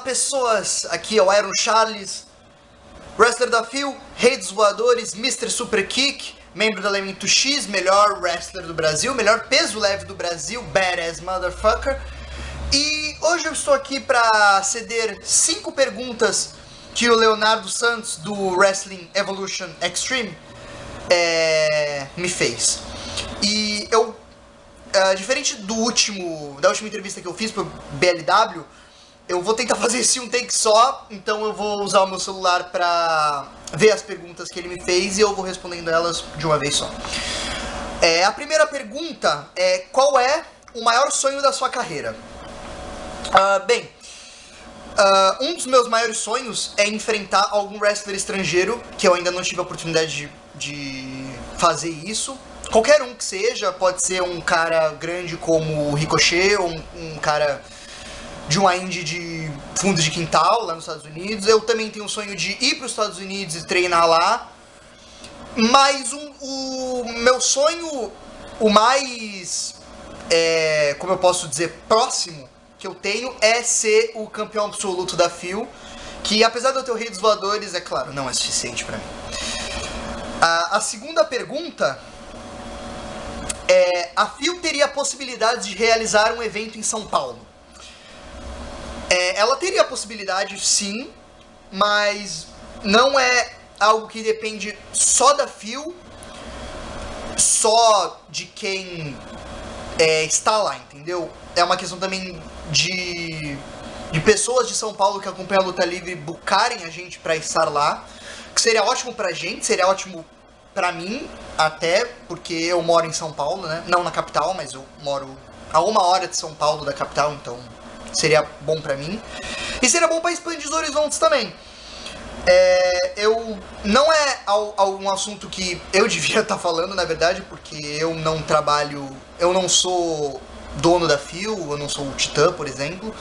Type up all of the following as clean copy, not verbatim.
pessoas, aqui é o Iron Charles, wrestler da FIL, Rei dos Voadores, Mr. Super Kick, membro do Elemento X, melhor wrestler do Brasil, melhor peso leve do Brasil, badass motherfucker. E hoje eu estou aqui para ceder 5 perguntas que o Leonardo Santos do Wrestling Evolution Extreme me fez. E eu, diferente da última entrevista que eu fiz pro BLW, eu vou tentar fazer isso em um take só, então eu vou usar o meu celular pra ver as perguntas que ele me fez e eu vou respondendo elas de uma vez só. A primeira pergunta é: qual é o maior sonho da sua carreira? Um dos meus maiores sonhos é enfrentar algum wrestler estrangeiro, que eu ainda não tive a oportunidade de fazer isso. Qualquer um que seja, pode ser um cara grande como o Ricochet, ou um cara de uma indie de fundo de quintal lá nos Estados Unidos. Eu também tenho o sonho de ir para os Estados Unidos e treinar lá. Mas o meu sonho, o mais, como eu posso dizer, próximo que eu tenho é ser o campeão absoluto da FIL, que apesar de eu ter o Rei dos Voadores, é claro, não é suficiente para mim. A segunda pergunta é: a FIL teria a possibilidade de realizar um evento em São Paulo? Ela teria a possibilidade, sim, mas não é algo que depende só da FIL, só de quem está lá, entendeu? É uma questão também de pessoas de São Paulo que acompanham a luta livre bucarem a gente pra estar lá, que seria ótimo pra gente, seria ótimo pra mim, até porque eu moro em São Paulo, né? Não na capital, mas eu moro a 1 hora de São Paulo da capital, então seria bom pra mim. E seria bom pra expandir os horizontes também. Não é um assunto que eu devia estar falando, na verdade, porque eu não trabalho, eu não sou dono da FIL, eu não sou o Titã, por exemplo.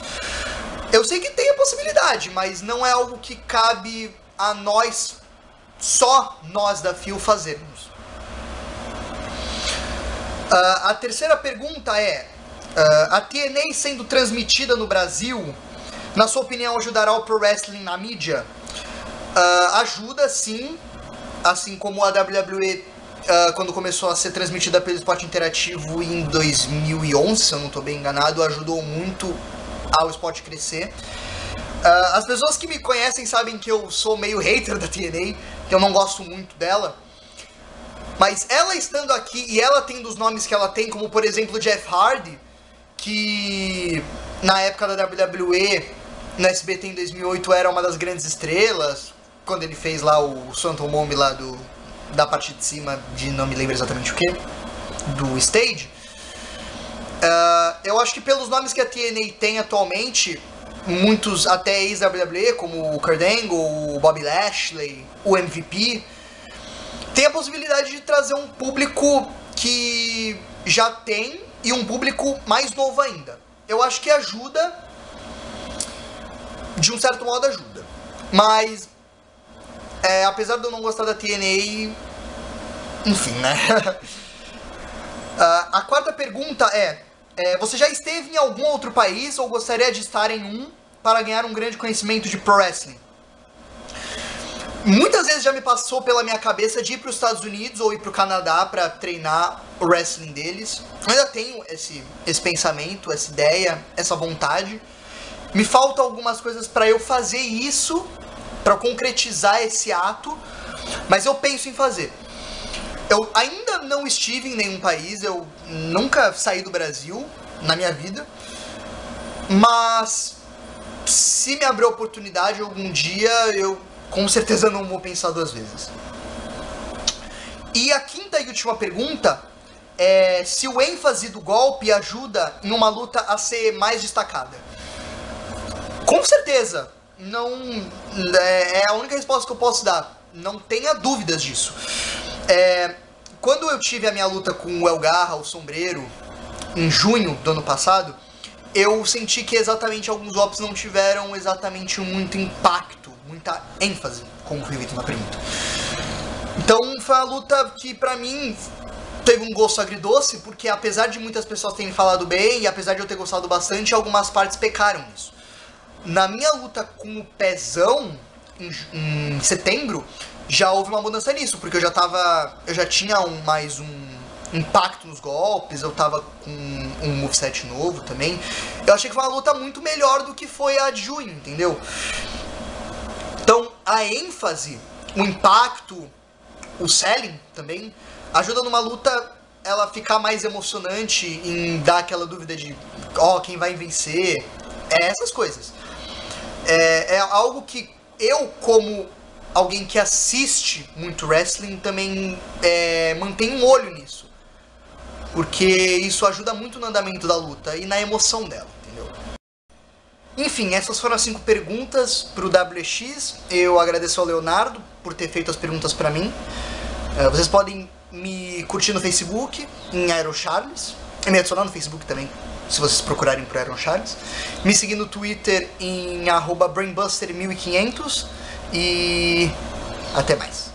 Eu sei que tem a possibilidade, mas não é algo que cabe a nós, só nós da FIL, fazermos. A terceira pergunta é: a TNA sendo transmitida no Brasil, na sua opinião, ajudará o Pro Wrestling na mídia? Ajuda, sim. Assim como a WWE, quando começou a ser transmitida pelo Esporte Interativo em 2011, se eu não estou bem enganado, ajudou muito ao esporte crescer. As pessoas que me conhecem sabem que eu sou meio hater da TNA, que eu não gosto muito dela. Mas ela estando aqui e ela tendo os nomes que ela tem, como por exemplo Jeff Hardy, que na época da WWE, no SBT em 2008, era uma das grandes estrelas, quando ele fez lá o Phantom Bomb lá da parte de cima de não me lembro exatamente o que, do stage. Eu acho que pelos nomes que a TNA tem atualmente, muitos até ex-WWE, como o Kurt Angle, o Bobby Lashley, o MVP, tem a possibilidade de trazer um público que já tem e um público mais novo ainda. Eu acho que ajuda, de um certo modo ajuda. Mas, apesar de eu não gostar da TNA, enfim, né? A quarta pergunta é: você já esteve em algum outro país ou gostaria de estar em um para ganhar um grande conhecimento de Pro Wrestling? Muitas vezes já me passou pela minha cabeça de ir para os Estados Unidos ou ir para o Canadá para treinar o wrestling deles. Eu ainda tenho esse pensamento, essa ideia, essa vontade. Me faltam algumas coisas para eu fazer isso, para concretizar esse ato, mas eu penso em fazer. Eu ainda não estive em nenhum país, eu nunca saí do Brasil na minha vida, mas se me abrir a oportunidade algum dia, eu com certeza não vou pensar 2 vezes. E a quinta e última pergunta é se o ênfase do golpe ajuda em uma luta a ser mais destacada. Com certeza, não é a única resposta que eu posso dar, não tenha dúvidas disso. Quando eu tive a minha luta com o El Garra, o Sombreiro, em junho do ano passado, eu senti que exatamente alguns golpes não tiveram exatamente muito impacto, muita ênfase, como foi feito na pergunta. Então foi uma luta que pra mim teve um gosto agridoce, porque apesar de muitas pessoas terem falado bem, e apesar de eu ter gostado bastante, algumas partes pecaram nisso. Na minha luta com o Pezão, em setembro, já houve uma mudança nisso, porque eu já tinha mais um impacto nos golpes, eu tava com um moveset novo também. Eu achei que foi uma luta muito melhor do que foi a de junho, entendeu? Então, a ênfase, o impacto, o selling também, ajuda numa luta ela ficar mais emocionante, em dar aquela dúvida de, quem vai vencer, essas coisas. É algo que eu, como alguém que assiste muito wrestling, também mantenho um olho nisso. Porque isso ajuda muito no andamento da luta e na emoção dela, entendeu? Enfim, essas foram as 5 perguntas pro WX. Eu agradeço ao Leonardo por ter feito as perguntas pra mim. Vocês podem me curtir no Facebook, em Iron Charles, e me adicionar no Facebook também, se vocês procurarem por Iron Charles. Me seguir no Twitter em @brainbuster1500 e até mais.